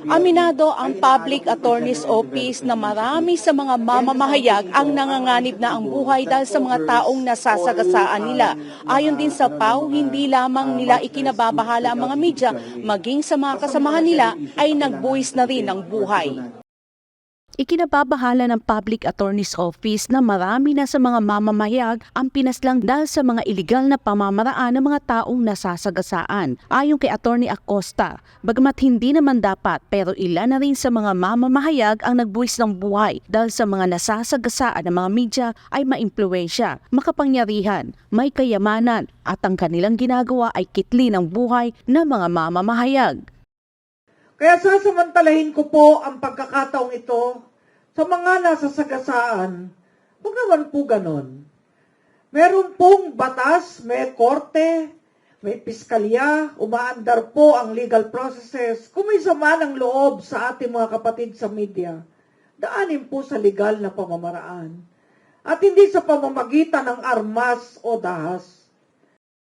Aminado ang Public Attorney's Office na marami sa mga mamamahayag ang nanganganib na ang buhay dahil sa mga taong nasasagasaan nila. Ayon din sa PAW, hindi lamang nila ikinababahala ang mga media, maging sa mga kasamahan nila ay nagbuwis na rin ng buhay. Ikinababahala ng Public Attorney's Office na marami na sa mga mamamahayag ang pinaslang dahil sa mga iligal na pamamaraan ng mga taong nasasagasaan. Ayon kay Attorney Acosta, bagamat hindi naman dapat pero ilan na rin sa mga mamamahayag ang nagbuwis ng buhay dahil sa mga nasasagasaan ng mga media ay maimpluwensya, makapangyarihan, may kayamanan at ang kanilang ginagawa ay kitli ng buhay ng mga mamamahayag. Kaya sasamantalahin ko po ang pagkakataong ito sa mga nasasagasaan. Huwag naman po ganon. Meron pong batas, may korte, may piskalya, umaandar po ang legal processes. Kung may sama ng loob sa ating mga kapatid sa media, daanin po sa legal na pamamaraan. At hindi sa pamamagitan ng armas o dahas.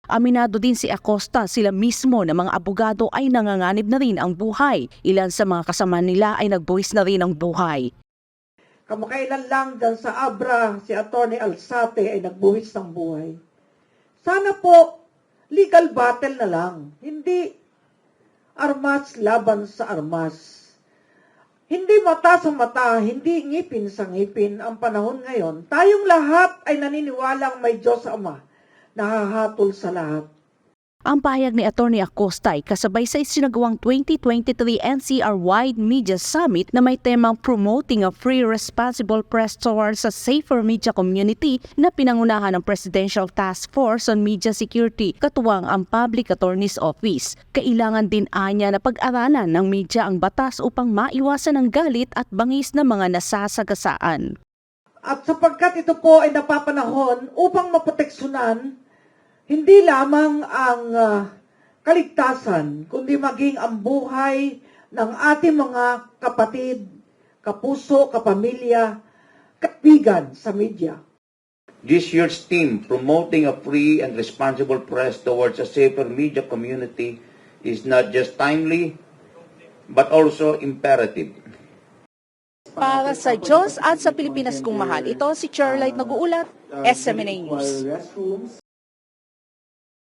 Aminado din si Acosta, sila mismo na mga abogado ay nanganganib na rin ang buhay. Ilan sa mga kasama nila ay nagbuwis na rin ang buhay. Kamakailan lang dyan sa Abra, si Attorney Alzate ay nagbuwis ng buhay. Sana po, legal battle na lang. Hindi armas laban sa armas. Hindi mata sa mata, hindi ngipin sa ngipin ang panahon ngayon. Tayong lahat ay naniniwalang may Diyos Ama na hahatol sa lahat. Ang pahayag ni Attorney Acosta ay kasabay sa isinagawang 2023 NCR-wide Media Summit na may temang Promoting a Free Responsible Press Towards a Safer Media Community na pinangunahan ng Presidential Task Force on Media Security, katuwang ang Public Attorney's Office. Kailangan din anya na pag-aralan ng media ang batas upang maiwasan ang galit at bangis ng mga nasasagasaan. At sapagkat ito po ay napapanahon upang maproteksyonan hindi lamang ang kaligtasan, kundi maging ang buhay ng ating mga kapatid, kapuso, kapamilya, kaibigan sa media. This year's theme, Promoting a Free and Responsible Press Towards a Safer Media Community, is not just timely, but also imperative. Para sa Diyos at sa Pilipinas kong mahal, ito si Charlotte nag-uulat, SMNA News.